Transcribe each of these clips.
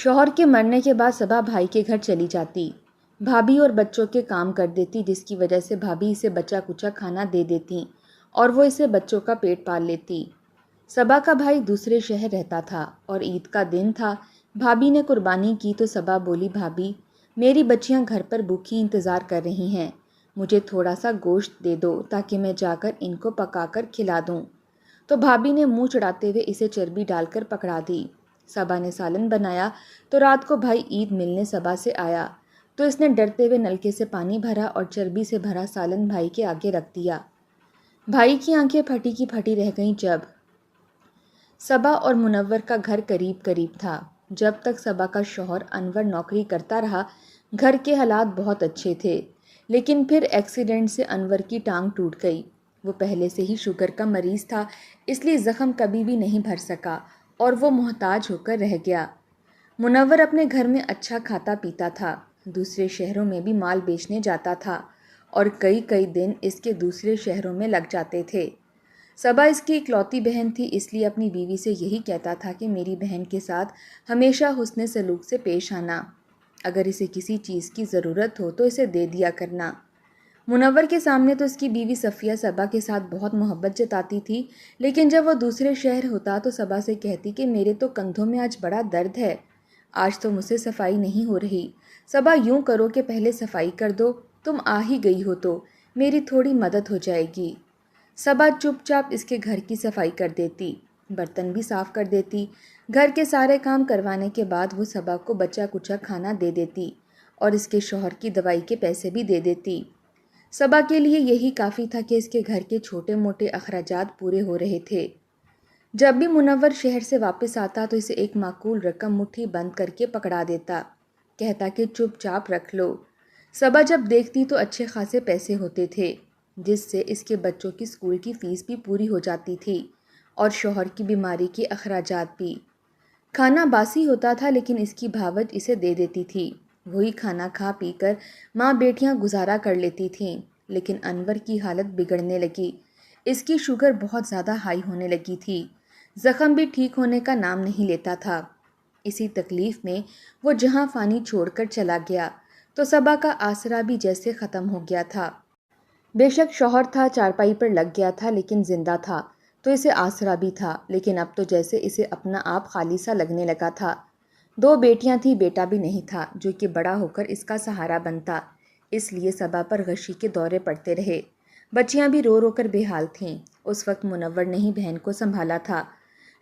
شوہر کے مرنے کے بعد صبا بھائی کے گھر چلی جاتی، بھابھی اور بچوں کے کام کر دیتی، جس کی وجہ سے بھابھی اسے بچا کچا کھانا دے دیتی اور وہ اسے بچوں کا پیٹ پال لیتی۔ صبا کا بھائی دوسرے شہر رہتا تھا اور عید کا دن تھا۔ بھابھی نے قربانی کی تو صبا بولی، بھابھی میری بچیاں گھر پر بھوکی انتظار کر رہی ہیں، مجھے تھوڑا سا گوشت دے دو تاکہ میں جا کر ان کو پکا کر کھلا دوں۔ تو بھابھی نے منہ چڑھاتے ہوئے اسے چربی ڈال کر پکڑا دی۔ صبا نے سالن بنایا تو رات کو بھائی عید ملنے صبا سے آیا تو اس نے ڈرتے ہوئے نلکے سے پانی بھرا اور چربی سے بھرا سالن بھائی کے آگے رکھ دیا۔ بھائی کی آنکھیں پھٹی کی پھٹی رہ گئیں۔ جب صبا اور منور کا گھر قریب قریب تھا، جب تک صبا کا شوہر انور نوکری کرتا رہا گھر کے حالات بہت اچھے تھے، لیکن پھر ایکسیڈنٹ سے انور کی ٹانگ ٹوٹ گئی۔ وہ پہلے سے ہی شوگر کا مریض تھا، اس لیے زخم کبھی بھی نہیں بھر سکا اور وہ محتاج ہو کر رہ گیا۔ منور اپنے گھر میں اچھا کھاتا پیتا تھا، دوسرے شہروں میں بھی مال بیچنے جاتا تھا اور کئی دن اس کے دوسرے شہروں میں لگ جاتے تھے۔ صبا اس کی اکلوتی بہن تھی، اس لیے اپنی بیوی سے یہی کہتا تھا کہ میری بہن کے ساتھ ہمیشہ حسن سلوک سے پیش آنا، اگر اسے کسی چیز کی ضرورت ہو تو اسے دے دیا کرنا۔ منور کے سامنے تو اس کی بیوی صفیہ صبا کے ساتھ بہت محبت جتاتی تھی، لیکن جب وہ دوسرے شہر ہوتا تو صبا سے کہتی کہ میرے تو کندھوں میں آج بڑا درد ہے، آج تو مجھ سے صفائی نہیں ہو رہی۔ صبا یوں کرو کہ پہلے صفائی کر دو، تم آ ہی گئی ہو تو میری تھوڑی مدد ہو جائے گی۔ صبا چپ چاپ اس کے گھر کی صفائی کر دیتی، برتن بھی صاف کر دیتی۔ گھر کے سارے کام کروانے کے بعد وہ صبا کو بچا کچا کھانا دے دیتی اور اس کے شوہر کی دوائی کے پیسے بھی دے دیتی۔ صبا کے لیے یہی کافی تھا کہ اس کے گھر کے چھوٹے موٹے اخراجات پورے ہو رہے تھے۔ جب بھی منور شہر سے واپس آتا تو اسے ایک معقول رقم مٹھی بند کر کے پکڑا دیتا، کہتا کہ چپ چاپ رکھ لو۔ صبا جب دیکھتی تو اچھے خاصے پیسے ہوتے تھے، جس سے اس کے بچوں کی اسکول کی فیس بھی پوری ہو جاتی تھی اور شوہر کی بیماری کے اخراجات بھی۔ کھانا باسی ہوتا تھا لیکن اس کی بھاوج اسے دے دیتی تھی، وہی کھانا کھا پی کر ماں بیٹیاں گزارا کر لیتی تھیں۔ لیکن انور کی حالت بگڑنے لگی، اس کی شوگر بہت زیادہ ہائی ہونے لگی تھی، زخم بھی ٹھیک ہونے کا نام نہیں لیتا تھا۔ اسی تکلیف میں وہ جہاں فانی چھوڑ کر چلا گیا تو صبا کا آسرا بھی جیسے ختم ہو گیا تھا۔ بے شک شوہر تھا، چارپائی پر لگ گیا تھا لیکن زندہ تھا تو اسے آسرا بھی تھا، لیکن اب تو جیسے اسے اپنا آپ خالی سا لگنے لگا تھا۔ 2 بیٹیاں تھیں، بیٹا بھی نہیں تھا جو کہ بڑا ہو کر اس کا سہارا بنتا، اس لیے صبا پر غشی کے دورے پڑتے رہے۔ بچیاں بھی رو رو کر بے حال تھیں۔ اس وقت منور نے ہی بہن کو سنبھالا تھا۔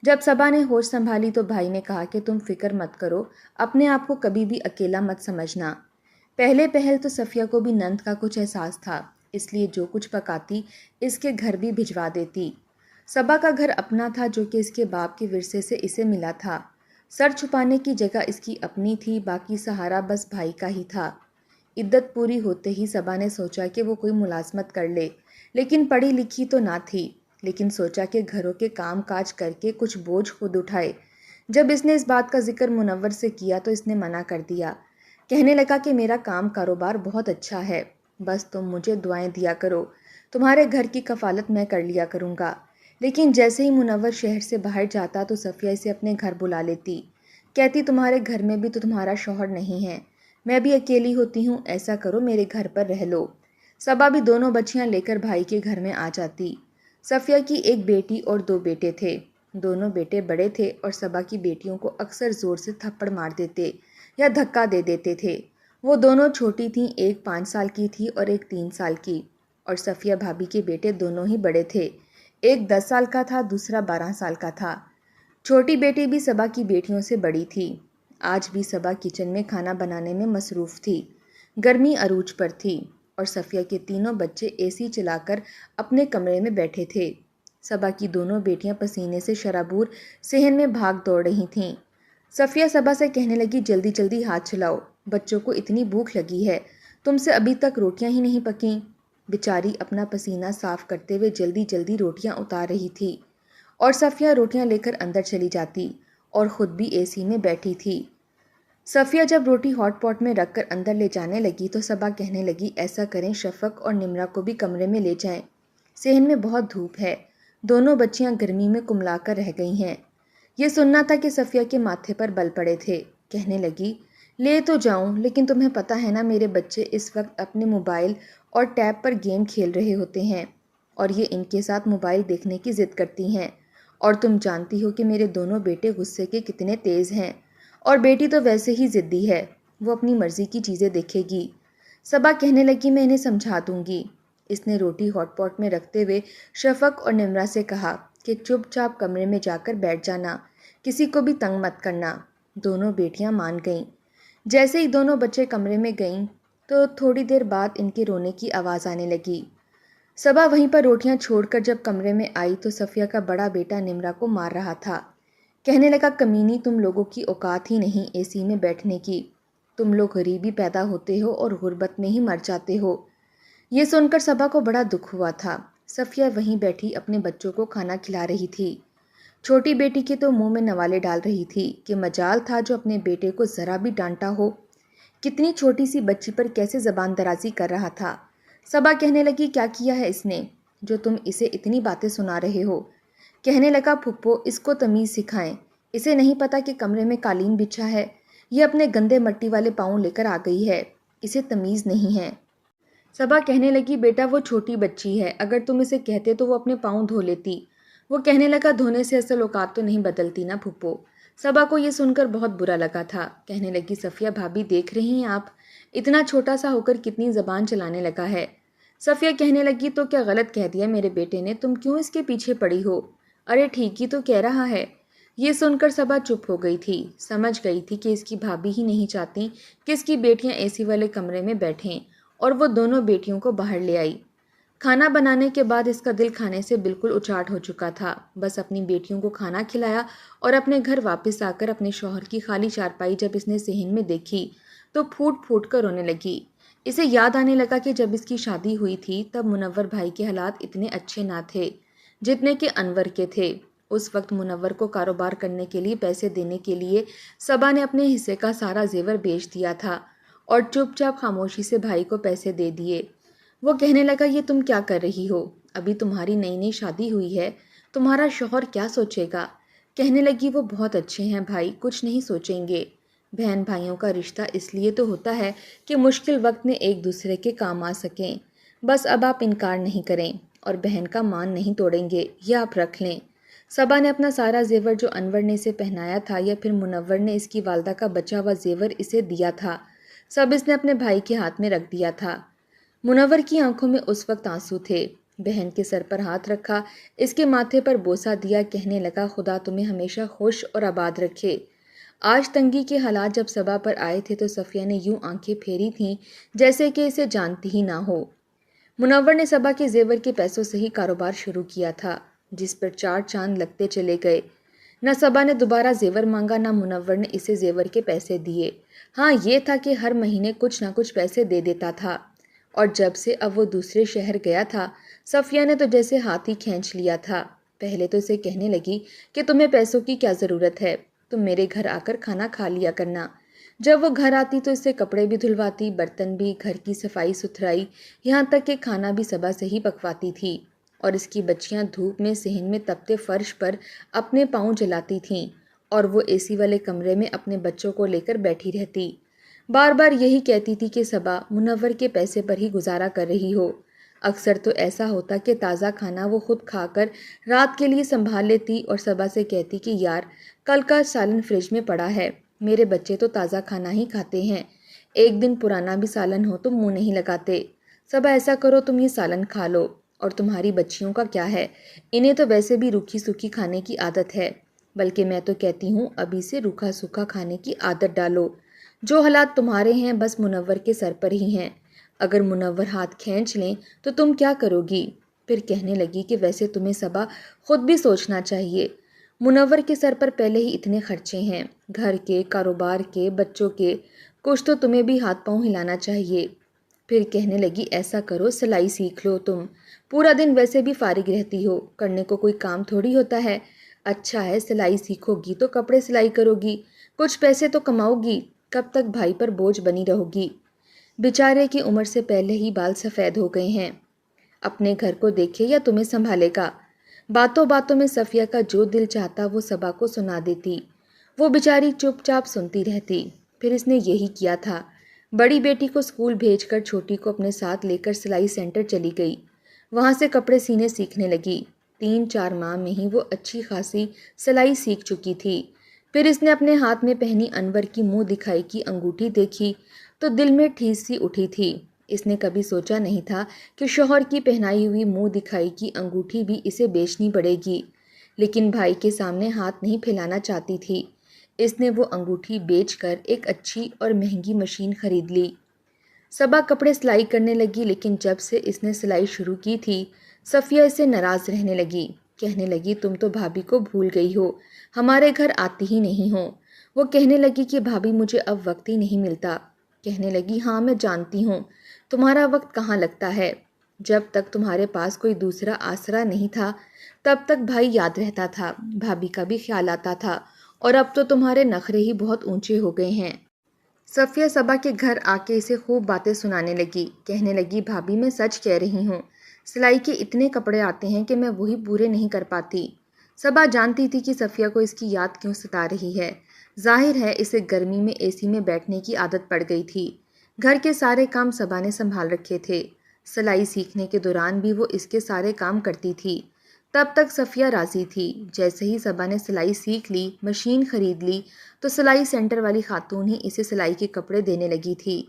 جب صبا نے ہوش سنبھالی تو بھائی نے کہا کہ تم فکر مت کرو، اپنے آپ کو کبھی بھی اکیلا مت سمجھنا۔ پہلے پہل تو صفیہ کو بھی نند کا کچھ احساس تھا، اس لیے جو کچھ پکاتی اس کے گھر بھی بھجوا دیتی۔ صبا کا گھر اپنا تھا جو کہ اس کے باپ کے ورثے سے اسے ملا تھا، سر چھپانے کی جگہ اس کی اپنی تھی، باقی سہارا بس بھائی کا ہی تھا۔ عدت پوری ہوتے ہی صبا نے سوچا کہ وہ کوئی ملازمت کر لے، لیکن پڑھی لکھی تو نہ تھی، لیکن سوچا کہ گھروں کے کام کاج کر کے کچھ بوجھ خود اٹھائے۔ جب اس نے اس بات کا ذکر منور سے کیا تو اس نے منع کر دیا، کہنے لگا کہ میرا کام کاروبار بہت اچھا ہے، بس تم مجھے دعائیں دیا کرو، تمہارے گھر کی کفالت میں کر لیا کروں گا۔ لیکن جیسے ہی منور شہر سے باہر جاتا تو صفیہ اسے اپنے گھر بلا لیتی، کہتی تمہارے گھر میں بھی تو تمہارا شوہر نہیں ہے، میں بھی اکیلی ہوتی ہوں، ایسا کرو میرے گھر پر رہ لو۔ صبا بھی دونوں بچیاں لے کر بھائی کے گھر میں آ جاتی۔ صفیہ کی ایک بیٹی اور 2 بیٹے تھے، دونوں بیٹے بڑے تھے اور صبا کی بیٹیوں کو اکثر زور سے تھپڑ مار دیتے یا دھکا دے دیتے تھے۔ وہ دونوں چھوٹی تھیں، ایک 5 سال کی تھی اور ایک 3 سال کی، اور صفیہ بھابھی کے بیٹے دونوں ہی بڑے تھے، ایک 10 سال کا تھا، دوسرا 12 سال کا تھا۔ چھوٹی بیٹی بھی صبا کی بیٹیوں سے بڑی تھی۔ آج بھی صبا کچن میں کھانا بنانے میں مصروف تھی، گرمی عروج پر تھی اور صفیہ کے تینوں بچے اے سی چلا کر اپنے کمرے میں بیٹھے تھے۔ صبا کی دونوں بیٹیاں پسینے سے شرابور صحن میں بھاگ دوڑ رہی تھیں۔ صفیہ صبا سے کہنے لگی جلدی جلدی ہاتھ چلاؤ، بچوں کو اتنی بھوک لگی ہے، تم سے ابھی تک روٹیاں ہی نہیں پکیں۔ بیچاری اپنا پسینہ صاف کرتے ہوئے جلدی جلدی روٹیاں اتار رہی تھی اور صفیہ روٹیاں لے کر اندر چلی جاتی اور خود بھی اے سی میں بیٹھی تھی۔ صفیہ جب روٹی ہاٹ پاٹ میں رکھ کر اندر لے جانے لگی تو صبا کہنے لگی ایسا کریں شفق اور نمرہ کو بھی کمرے میں لے جائیں، صحن میں بہت دھوپ ہے، دونوں بچیاں گرمی میں کملا کر رہ گئی ہیں۔ یہ سننا تھا کہ صفیہ کے ماتھے پر بل پڑے تھے۔ کہنے لگی لے تو جاؤں، لیکن تمہیں پتہ ہے نا میرے بچے اس وقت اپنے موبائل اور ٹیب پر گیم کھیل رہے ہوتے ہیں اور یہ ان کے ساتھ موبائل دیکھنے کی ضد کرتی ہیں، اور تم جانتی ہو کہ میرے دونوں بیٹے غصے کے کتنے تیز ہیں، اور بیٹی تو ویسے ہی ضدی ہے، وہ اپنی مرضی کی چیزیں دیکھے گی۔ صبا کہنے لگی میں انہیں سمجھا دوں گی۔ اس نے روٹی ہاٹ پاٹ میں رکھتے ہوئے شفق اور نمرہ سے کہا کہ چپ چاپ کمرے میں جا کر بیٹھ جانا، کسی کو بھی تنگ مت کرنا۔ دونوں بیٹیاں مان گئیں۔ جیسے ہی دونوں بچے کمرے میں گئیں تو تھوڑی دیر بعد ان کے رونے کی آواز آنے لگی۔ صبا وہیں پر روٹیاں چھوڑ کر جب کمرے میں آئی تو صفیہ کا بڑا بیٹا نمرہ کو مار رہا تھا۔ کہنے لگا کمینی، تم لوگوں کی اوقات ہی نہیں اے سی میں بیٹھنے کی، تم لوگ غریبی پیدا ہوتے ہو اور غربت میں ہی مر جاتے ہو۔ یہ سن کر صبا کو بڑا دکھ ہوا تھا۔ صفیہ وہیں بیٹھی اپنے بچوں کو کھانا کھلا رہی تھی۔ چھوٹی بیٹی کے تو منہ میں نوالے ڈال رہی تھی کہ مجال تھا جو اپنے بیٹے کو ذرا بھی ڈانٹا ہو، کتنی چھوٹی سی بچی پر کیسے زبان درازی کر رہا تھا۔ صبا کہنے لگی کیا کیا ہے اس نے جو تم اسے اتنی باتیں سنا رہے ہو؟ کہنے لگا پھپھو اس کو تمیز سکھائیں، اسے نہیں پتا کہ کمرے میں قالین بچھا ہے، یہ اپنے گندے مٹی والے پاؤں لے کر آ گئی ہے، اسے تمیز نہیں ہے۔ صبا کہنے لگی بیٹا وہ چھوٹی بچی ہے، اگر تم اسے کہتے تو وہ اپنے پاؤں دھو لیتی۔ وہ کہنے لگا دھونے سے اصل اوقات تو نہیں بدلتی نا پھپھو۔ صبا کو یہ سن کر بہت برا لگا تھا۔ کہنے لگی صفیہ بھابی دیکھ رہی ہیں آپ، اتنا چھوٹا سا ہو کر کتنی زبان چلانے لگا ہے۔ صفیہ کہنے لگی تو کیا غلط کہہ دیا میرے بیٹے نے، تم کیوں اس کے پیچھے پڑی ہو؟ ارے ٹھیک ہی تو کہہ رہا ہے۔ یہ سن کر صبا چپ ہو گئی تھی، سمجھ گئی تھی کہ اس کی بھابی ہی نہیں چاہتی کہ اس کی بیٹیاں اے سی والے کمرے میں بیٹھیں، اور وہ دونوں بیٹیوں کو باہر لے آئی۔ کھانا بنانے کے بعد اس کا دل کھانے سے بالکل اچاٹ ہو چکا تھا، بس اپنی بیٹیوں کو کھانا کھلایا اور اپنے گھر واپس آ کر اپنے شوہر کی خالی چارپائی جب اس نے صحن میں دیکھی تو پھوٹ پھوٹ کر رونے لگی۔ اسے یاد آنے لگا کہ جب اس کی شادی ہوئی تھی تب منور بھائی کے حالات اتنے اچھے نہ تھے جتنے کہ انور کے تھے۔ اس وقت منور کو کاروبار کرنے کے لیے پیسے دینے کے لیے صبا نے اپنے حصے کا سارا زیور بیچ دیا تھا اور چپ چاپ خاموشی سے بھائی کو پیسے دے دیے۔ وہ کہنے لگا یہ تم کیا کر رہی ہو؟ ابھی تمہاری نئی نئی شادی ہوئی ہے، تمہارا شوہر کیا سوچے گا؟ کہنے لگی وہ بہت اچھے ہیں بھائی، کچھ نہیں سوچیں گے۔ بہن بھائیوں کا رشتہ اس لیے تو ہوتا ہے کہ مشکل وقت میں ایک دوسرے کے کام آ سکیں۔ بس اب آپ انکار نہیں کریں اور بہن کا مان نہیں توڑیں گے، یہ آپ رکھ لیں۔ صبا نے اپنا سارا زیور جو انور نے اسے پہنایا تھا یا پھر منور نے اس کی والدہ کا بچا ہوا زیور اسے دیا تھا، سب اس نے اپنے بھائی کے ہاتھ میں رکھ دیا تھا۔ منور کی آنکھوں میں اس وقت آنسو تھے۔ بہن کے سر پر ہاتھ رکھا، اس کے ماتھے پر بوسہ دیا، کہنے لگا خدا تمہیں ہمیشہ خوش اور آباد رکھے۔ آج تنگی کے حالات جب صبا پر آئے تھے تو صفیہ نے یوں آنکھیں پھیری تھیں جیسے کہ اسے جانتی ہی نہ ہو۔ منور نے صبا کے زیور کے پیسوں سے ہی کاروبار شروع کیا تھا، جس پر 4 چاند لگتے چلے گئے۔ نہ صبا نے دوبارہ زیور مانگا، نہ منور نے اسے زیور کے پیسے دیے۔ ہاں یہ تھا کہ ہر مہینے کچھ نہ کچھ پیسے دے دیتا تھا، اور جب سے اب وہ دوسرے شہر گیا تھا صفیہ نے تو جیسے ہاتھ ہی کھینچ لیا تھا۔ پہلے تو اسے کہنے لگی کہ تمہیں پیسوں کی کیا ضرورت ہے، تم میرے گھر آ کر کھانا کھا لیا کرنا۔ جب وہ گھر آتی تو اس سے کپڑے بھی دھلواتی، برتن بھی، گھر کی صفائی ستھرائی، یہاں تک کہ کھانا بھی صبا سے ہی پکواتی تھی، اور اس کی بچیاں دھوپ میں صحن میں تپتے فرش پر اپنے پاؤں جلاتی تھیں اور وہ اے سی والے کمرے میں اپنے بچوں کو لے کر بیٹھی رہتی۔ بار بار یہی کہتی تھی کہ صبا منور کے پیسے پر ہی گزارا کر رہی ہو۔ اکثر تو ایسا ہوتا کہ تازہ کھانا وہ خود کھا کر رات کے لیے سنبھال لیتی اور صبا سے کہتی کہ یار کل کا سالن فریج میں پڑا ہے، میرے بچے تو تازہ کھانا ہی کھاتے ہیں، ایک دن پرانا بھی سالن ہو تو منہ نہیں لگاتے۔ صبا ایسا کرو تم یہ سالن کھا لو، اور تمہاری بچیوں کا کیا ہے، انہیں تو ویسے بھی روکھی سوکھی کھانے کی عادت ہے، بلکہ میں تو کہتی ہوں ابھی سے روکھا سوکھا کھانے کی عادت ڈالو۔ جو حالات تمہارے ہیں بس منور کے سر پر ہی ہیں، اگر منور ہاتھ کھینچ لیں تو تم کیا کرو گی؟ پھر کہنے لگی کہ ویسے تمہیں صبا خود بھی سوچنا چاہیے، منور کے سر پر پہلے ہی اتنے خرچے ہیں، گھر کے، کاروبار کے، بچوں کے، کچھ تو تمہیں بھی ہاتھ پاؤں ہلانا چاہیے۔ پھر کہنے لگی ایسا کرو سلائی سیکھ لو، تم پورا دن ویسے بھی فارغ رہتی ہو، کرنے کو کوئی کام تھوڑی ہوتا ہے، اچھا ہے سلائی سیکھو گی تو کپڑے سلائی کرو گی، کچھ پیسے تو کماؤ گی، کب تک بھائی پر بوجھ بنی رہو گی؟ بیچارے کی عمر سے پہلے ہی بال سفید ہو گئے ہیں، اپنے گھر کو دیکھے یا تمہیں سنبھالے گا؟ باتوں باتوں میں صفیہ کا جو دل چاہتا وہ صبا کو سنا دیتی۔ وہ بیچاری چپ چاپ سنتی رہتی۔ پھر اس نے یہی کیا تھا۔ بڑی بیٹی کو اسکول بھیج کر چھوٹی کو اپنے ساتھ لے کر سلائی سینٹر چلی گئی۔ وہاں سے کپڑے سینے سیکھنے لگی۔ 3-4 ماہ میں ہی وہ اچھی خاصی سلائی سیکھ چکی تھی۔ پھر اس نے اپنے ہاتھ میں پہنی انور کی منہ دکھائی کی انگوٹھی دیکھی تو دل میں ٹھیس سی اٹھی تھی۔ اس نے کبھی سوچا نہیں تھا کہ شوہر کی پہنائی ہوئی منہ دکھائی کی انگوٹھی بھی اسے بیچنی پڑے گی، لیکن بھائی کے سامنے ہاتھ نہیں پھیلانا چاہتی تھی۔ اس نے وہ انگوٹھی بیچ کر ایک اچھی اور مہنگی مشین خرید لی۔ صبا کپڑے سلائی کرنے لگی، لیکن جب سے اس نے سلائی شروع کی تھی صفیہ اس سے ناراض رہنے لگی۔ کہنے لگی تم تو بھابھی کو بھول گئی ہو، ہمارے گھر آتی ہی نہیں ہو۔ وہ کہنے لگی کہ بھابھی مجھے اب وقت ہی نہیں ملتا۔ کہنے لگی ہاں میں جانتی ہوں، تمہارا وقت کہاں لگتا ہے۔ جب تک تمہارے پاس کوئی دوسرا آسرا نہیں تھا تب تک بھائی یاد رہتا تھا، بھابھی کا بھی خیال آتا تھا، اور اب تو تمہارے نخرے ہی بہت اونچے ہو گئے ہیں۔ صفیہ صبا کے گھر آ کے اسے خوب باتیں سنانے لگی۔ کہنے لگی بھابھی میں سچ کہہ رہی ہوں، سلائی کے اتنے کپڑے آتے ہیں کہ میں وہی پورے نہیں کر پاتی۔ صبا جانتی تھی کہ صفیہ کو اس کی یاد کیوں ستا رہی ہے۔ ظاہر ہے اسے گرمی میں اے سی میں بیٹھنے کی عادت پڑ گئی تھی۔ گھر کے سارے کام صبا نے سنبھال رکھے تھے۔ سلائی سیکھنے کے دوران بھی وہ اس کے سارے کام کرتی تھی۔ تب تک صفیہ راضی تھی۔ جیسے ہی صبا نے سلائی سیکھ لی، مشین خرید لی، تو سلائی سینٹر والی خاتون ہی اسے سلائی کے کپڑے دینے لگی تھی۔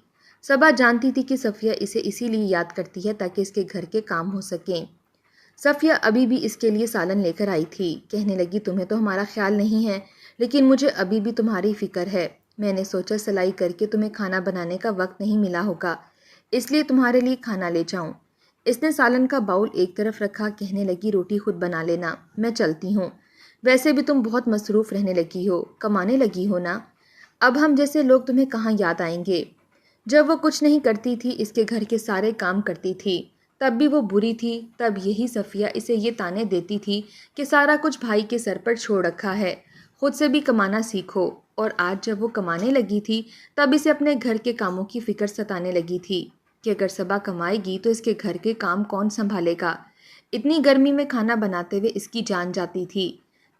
صبا جانتی تھی کہ صفیہ اسے اسی لیے یاد کرتی ہے تاکہ اس کے گھر کے کام ہو سکیں۔ صفیہ ابھی بھی اس کے لیے سالن لے کر آئی تھی۔ کہنے لگی تمہیں تو ہمارا خیال نہیں ہے، لیکن مجھے ابھی بھی تمہاری فکر ہے۔ میں نے سوچا سلائی کر کے تمہیں کھانا بنانے کا وقت نہیں ملا ہوگا، اس لیے تمہارے لیے کھانا لے جاؤں۔ اس نے سالن کا باؤل ایک طرف رکھا۔ کہنے لگی روٹی خود بنا لینا، میں چلتی ہوں۔ ویسے بھی تم بہت مصروف رہنے لگی ہو، کمانے لگی ہو نا، اب ہم جیسے لوگ تمہیں کہاں یاد آئیں گے۔ جب وہ کچھ نہیں کرتی تھی، اس کے گھر کے سارے کام کرتی تھی، تب بھی وہ بری تھی۔ تب یہی صفیہ اسے یہ تانے دیتی تھی کہ سارا کچھ بھائی کے سر پر چھوڑ رکھا ہے، خود سے بھی کمانا سیکھو۔ اور آج جب وہ کمانے لگی تھی تب اسے اپنے گھر کے کاموں کی فکر ستانے لگی تھی کہ اگر صبا کمائے گی تو اس کے گھر کے کام کون سنبھالے گا۔ اتنی گرمی میں کھانا بناتے ہوئے اس کی جان جاتی تھی۔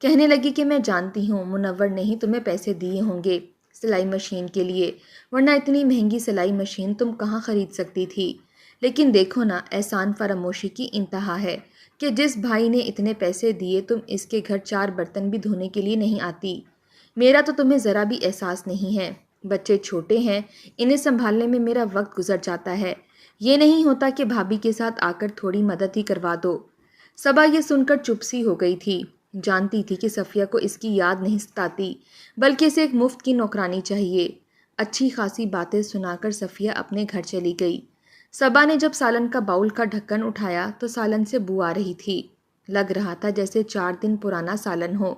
کہنے لگی کہ میں جانتی ہوں منور نے ہی تمہیں پیسے دیے ہوں گے سلائی مشین کے لیے، ورنہ اتنی مہنگی سلائی مشین تم کہاں خرید سکتی تھی۔ لیکن دیکھو نا، احسان فراموشی کی انتہا ہے کہ جس بھائی نے اتنے پیسے دیے تم اس کے گھر 4 برتن بھی دھونے کے لیے نہیں آتی۔ میرا تو تمہیں ذرا بھی احساس نہیں ہے۔ بچے چھوٹے ہیں، انہیں سنبھالنے میں میرا وقت گزر جاتا ہے۔ یہ نہیں ہوتا کہ بھابھی کے ساتھ آ کر تھوڑی مدد ہی کروا دو۔ صبا یہ سن کر چپ سی ہو گئی تھی۔ جانتی تھی کہ صفیہ کو اس کی یاد نہیں ستاتی، بلکہ اسے ایک مفت کی نوکرانی چاہیے۔ اچھی خاصی باتیں سنا کر صفیہ اپنے گھر چلی گئی۔ صبا نے جب سالن کا باؤل کا ڈھکن اٹھایا تو سالن سے بو آ رہی تھی۔ لگ رہا تھا جیسے 4 دن پرانا سالن ہو۔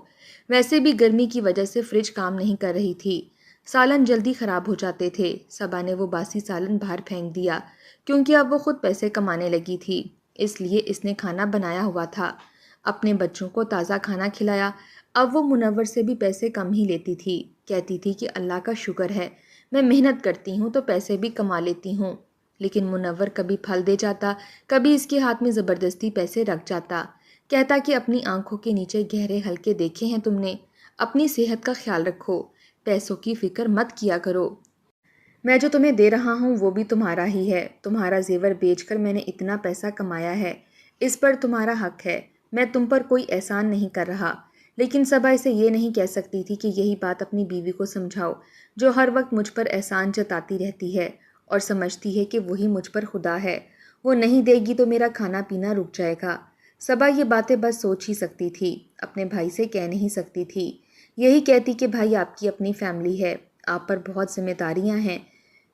ویسے بھی گرمی کی وجہ سے فریج کام نہیں کر رہی تھی، سالن جلدی خراب ہو جاتے تھے۔ صبا نے وہ باسی سالن باہر پھینک دیا، کیونکہ اب وہ خود پیسے کمانے لگی تھی، اس لیے اس نے کھانا بنایا ہوا تھا، اپنے بچوں کو تازہ کھانا کھلایا۔ اب وہ منور سے بھی پیسے کم ہی لیتی تھی۔ کہتی تھی کہ اللہ کا شکر ہے، میں محنت کرتی ہوں تو پیسے بھی کما لیتی ہوں۔ لیکن منور کبھی پھل دے جاتا، کبھی اس کے ہاتھ میں زبردستی پیسے رکھ جاتا۔ کہتا کہ اپنی آنکھوں کے نیچے گہرے حلقے دیکھے ہیں تم نے، اپنی صحت کا خیال رکھو، پیسوں کی فکر مت کیا کرو۔ میں جو تمہیں دے رہا ہوں وہ بھی تمہارا ہی ہے، تمہارا زیور بیچ کر میں نے اتنا پیسہ کمایا ہے، اس پر تمہارا حق ہے، میں تم پر کوئی احسان نہیں کر رہا۔ لیکن صبا اسے یہ نہیں کہہ سکتی تھی کہ یہی بات اپنی بیوی کو سمجھاؤ، جو ہر وقت مجھ پر احسان جتاتی رہتی ہے اور سمجھتی ہے کہ وہی مجھ پر خدا ہے، وہ نہیں دے گی تو میرا کھانا پینا رک جائے گا۔ صبا یہ باتیں بس سوچ ہی سکتی تھی، اپنے بھائی سے کہہ نہیں سکتی تھی۔ یہی کہتی کہ بھائی آپ کی اپنی فیملی ہے، آپ پر بہت ذمہ داریاں ہیں،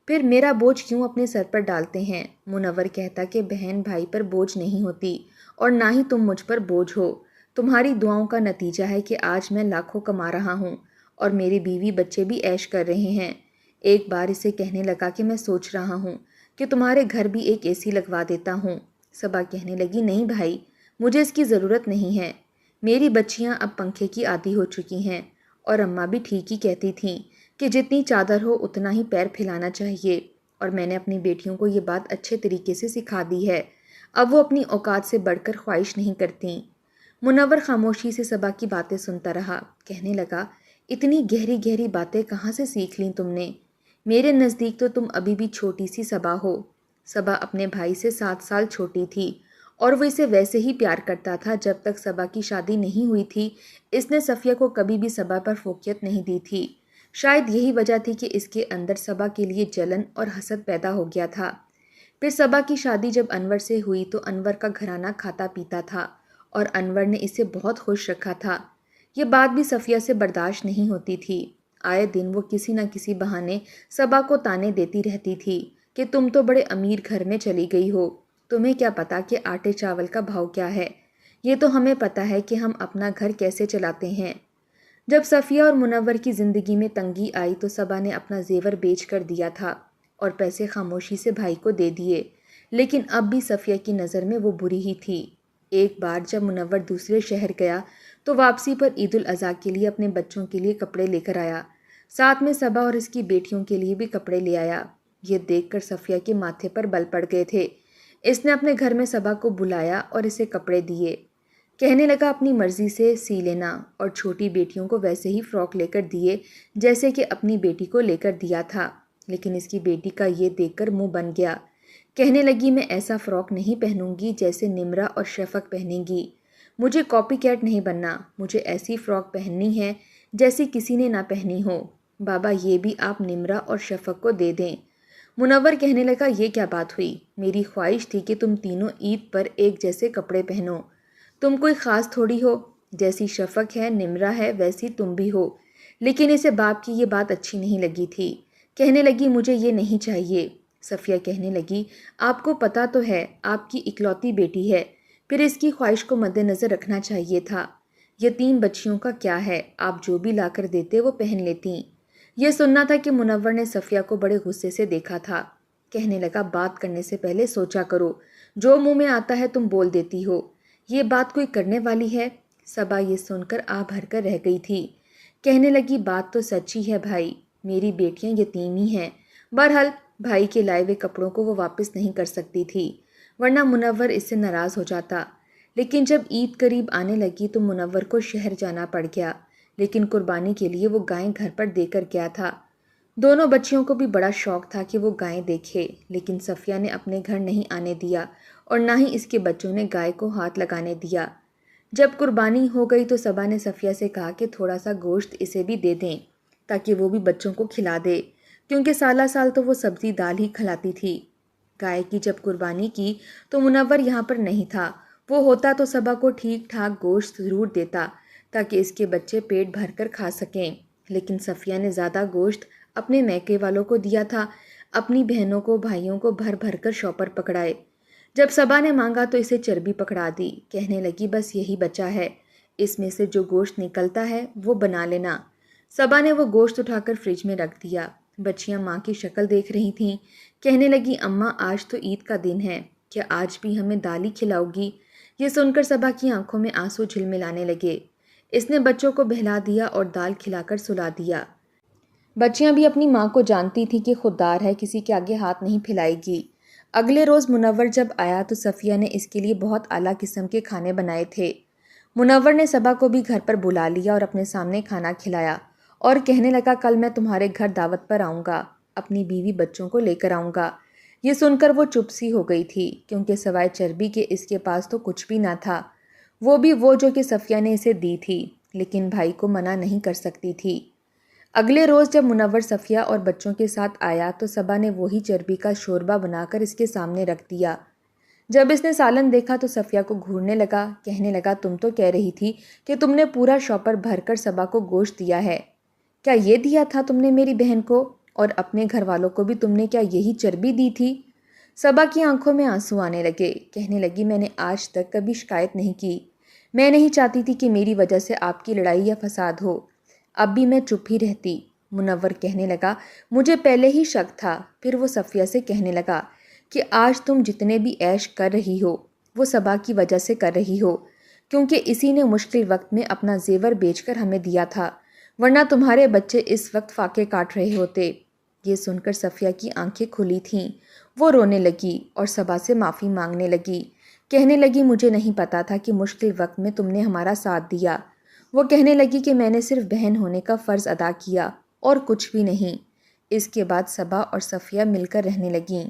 پھر میرا بوجھ کیوں اپنے سر پر ڈالتے ہیں۔ منور کہتا کہ بہن بھائی پر بوجھ نہیں ہوتی، اور نہ ہی تم مجھ پر بوجھ ہو، تمہاری دعاؤں کا نتیجہ ہے کہ آج میں لاکھوں کما رہا ہوں اور میری بیوی بچے بھی عیش کر رہے ہیں۔ ایک بار اسے کہنے لگا کہ میں سوچ رہا ہوں کہ تمہارے گھر بھی ایک اے سی لگوا دیتا ہوں۔ صبا کہنے لگی نہیں بھائی، مجھے اس کی ضرورت نہیں ہے، میری بچیاں اب پنکھے کی عادی ہو چکی ہیں، اور اماں بھی ٹھیک ہی کہتی تھیں کہ جتنی چادر ہو اتنا ہی پیر پھیلانا چاہیے، اور میں نے اپنی بیٹیوں کو یہ بات اچھے طریقے سے سکھا دی ہے، اب وہ اپنی اوقات سے بڑھ کر خواہش نہیں کرتیں۔ منور خاموشی سے صبا کی باتیں سنتا رہا۔ کہنے لگا اتنی گہری گہری باتیں کہاں سے سیکھ لیں تم نے؟ میرے نزدیک تو تم ابھی بھی چھوٹی سی صبا ہو۔ صبا اپنے بھائی سے 7 سال چھوٹی تھی اور وہ اسے ویسے ہی پیار کرتا تھا۔ جب تک صبا کی شادی نہیں ہوئی تھی اس نے صفیہ کو کبھی بھی صبا پر فوقیت نہیں دی تھی۔ شاید یہی وجہ تھی کہ اس کے اندر صبا کے لیے جلن اور حسد پیدا ہو گیا تھا۔ پھر صبا کی شادی جب انور سے ہوئی تو انور کا گھرانہ کھاتا پیتا تھا اور انور نے اسے بہت خوش رکھا تھا۔ یہ بات بھی صفیہ سے برداشت نہیں ہوتی تھی۔ آئے دن وہ کسی نہ کسی بہانے صبا کو طعنے دیتی رہتی تھی کہ تم تو بڑے امیر گھر میں چلی گئی ہو، تمہیں کیا پتا کہ آٹے چاول کا بھاؤ کیا ہے، یہ تو ہمیں پتا ہے کہ ہم اپنا گھر کیسے چلاتے ہیں۔ جب صفیہ اور منور کی زندگی میں تنگی آئی تو صبا نے اپنا زیور بیچ کر دیا تھا اور پیسے خاموشی سے بھائی کو دے دیے، لیکن اب بھی صفیہ کی نظر میں وہ بری ہی تھی۔ ایک بار جب منور دوسرے شہر گیا تو واپسی پر عید الاضحیٰ کے لیے اپنے بچوں کے لیے کپڑے لے کر آیا، ساتھ میں صبا اور اس کی بیٹیوں کے لیے بھی کپڑے لے آیا۔ یہ دیکھ کر صفیہ کے ماتھے پر بل پڑ گئے تھے۔ اس نے اپنے گھر میں صبا کو بلایا اور اسے کپڑے دیے، کہنے لگا اپنی مرضی سے سی لینا، اور چھوٹی بیٹیوں کو ویسے ہی فراک لے کر دیے جیسے کہ اپنی بیٹی کو لے کر دیا تھا۔ لیکن اس کی بیٹی کا یہ دیکھ کر منہ بن گیا، کہنے لگی میں ایسا فراک نہیں پہنوں گی جیسے نمرہ اور شفق پہنیں گی، مجھے کاپی کیٹ نہیں بننا، مجھے ایسی فراک پہننی ہے جیسی کسی نے نہ پہنی ہو۔ بابا یہ بھی آپ نمرہ اور شفق کو دے دیں۔ منور کہنے لگا یہ کیا بات ہوئی، میری خواہش تھی کہ تم تینوں عید پر ایک جیسے کپڑے پہنو، تم کوئی خاص تھوڑی ہو، جیسی شفق ہے نمرہ ہے ویسی تم بھی ہو۔ لیکن اسے باپ کی یہ بات اچھی نہیں لگی تھی، کہنے لگی مجھے یہ نہیں چاہیے۔ صفیہ کہنے لگی آپ کو پتہ تو ہے آپ کی اکلوتی بیٹی ہے، پھر اس کی خواہش کو مد نظر رکھنا چاہیے تھا۔ یتیم بچیوں کا کیا ہے، آپ جو بھی لا کر دیتے وہ پہن لیتی۔ یہ سننا تھا کہ منور نے صفیہ کو بڑے غصے سے دیکھا تھا، کہنے لگا بات کرنے سے پہلے سوچا کرو، جو منہ میں آتا ہے تم بول دیتی ہو، یہ بات کوئی کرنے والی ہے؟ صبا یہ سن کر آ بھر کر رہ گئی تھی، کہنے لگی بات تو سچی ہے بھائی، میری بیٹیاں یتیم ہی ہیں۔ بہرحال بھائی کے لائے ہوئے کپڑوں کو وہ واپس نہیں کر سکتی تھی، ورنہ منور اس سے ناراض ہو جاتا۔ لیکن جب عید قریب آنے لگی تو منور کو شہر جانا پڑ گیا، لیکن قربانی کے لیے وہ گائیں گھر پر دے کر گیا تھا۔ دونوں بچیوں کو بھی بڑا شوق تھا کہ وہ گائیں دیکھے، لیکن صفیہ نے اپنے گھر نہیں آنے دیا اور نہ ہی اس کے بچوں نے گائے کو ہاتھ لگانے دیا۔ جب قربانی ہو گئی تو صبا نے صفیہ سے کہا کہ تھوڑا سا گوشت اسے بھی دے دیں تاکہ وہ بھی بچوں کو کھلا دے، کیونکہ سالہ سال تو وہ سبزی دال ہی کھلاتی تھی۔ گائے کی جب قربانی کی تو منور یہاں پر نہیں تھا، وہ ہوتا تو صبا کو ٹھیک ٹھاک گوشت ضرور دیتا تاکہ اس کے بچے پیٹ بھر کر کھا سکیں، لیکن صفیہ نے زیادہ گوشت اپنے میکے والوں کو دیا تھا، اپنی بہنوں کو بھائیوں کو بھر بھر کر شوپر پکڑائے۔ جب صبا نے مانگا تو اسے چربی پکڑا دی، کہنے لگی بس یہی بچا ہے، اس میں سے جو گوشت نکلتا ہے وہ بنا لینا۔ صبا نے وہ گوشت اٹھا کر فریج میں رکھ دیا۔ بچیاں ماں کی شکل دیکھ رہی تھیں، کہنے لگی اماں آج تو عید کا دن ہے، کیا آج بھی ہمیں دال ہی کھلاؤ گی؟ یہ سن کر صبا کی آنکھوں میں آنسو جھلملانے لگے۔ اس نے بچوں کو بہلا دیا اور دال کھلا کر سلا دیا۔ بچیاں بھی اپنی ماں کو جانتی تھی کہ خوددار ہے، کسی کے آگے ہاتھ نہیں پھیلائے گی۔ اگلے روز منور جب آیا تو صفیہ نے اس کے لیے بہت اعلیٰ قسم کے کھانے بنائے تھے۔ منور نے صبا کو بھی گھر پر بلا لیا اور اپنے سامنے کھانا کھلایا اور کہنے لگا کل میں تمہارے گھر دعوت پر آؤں گا، اپنی بیوی بچوں کو لے کر آؤں گا۔ یہ سن کر وہ چپ سی ہو گئی تھی، کیونکہ سوائے چربی کے اس کے پاس تو کچھ بھی نہ تھا، وہ بھی وہ جو کہ صفیہ نے اسے دی تھی، لیکن بھائی کو منع نہیں کر سکتی تھی۔ اگلے روز جب منور صفیہ اور بچوں کے ساتھ آیا تو صبا نے وہی چربی کا شوربہ بنا کر اس کے سامنے رکھ دیا۔ جب اس نے سالن دیکھا تو صفیہ کو گھورنے لگا، کہنے لگا تم تو کہہ رہی تھی کہ تم نے پورا شوپر بھر کر صبا کو گوشت دیا ہے، کیا یہ دیا تھا تم نے میری بہن کو؟ اور اپنے گھر والوں کو بھی تم نے کیا یہی چربی دی تھی؟ صبا کی آنکھوں میں آنسو آنے لگے، کہنے لگی میں نے آج تک کبھی شکایت نہیں کی، میں نہیں چاہتی تھی کہ میری وجہ سے آپ کی لڑائی یا فساد ہو، اب بھی میں چپ ہی رہتی۔ منور کہنے لگا مجھے پہلے ہی شک تھا۔ پھر وہ صفیہ سے کہنے لگا کہ آج تم جتنے بھی عیش کر رہی ہو وہ صبا کی وجہ سے کر رہی ہو، کیونکہ اسی نے مشکل وقت میں اپنا زیور بیچ کر ہمیں دیا تھا، ورنہ تمہارے بچے اس وقت فاقے کاٹ رہے ہوتے۔ یہ سن کر صفیہ کی آنکھیں کھلی تھیں، وہ رونے لگی اور صبا سے معافی مانگنے لگی، کہنے لگی مجھے نہیں پتا تھا کہ مشکل وقت میں تم نے ہمارا ساتھ دیا، وہ کہنے لگی کہ میں نے صرف بہن ہونے کا فرض ادا کیا اور کچھ بھی نہیں۔ اس کے بعد صبا اور صفیہ مل کر رہنے لگیں۔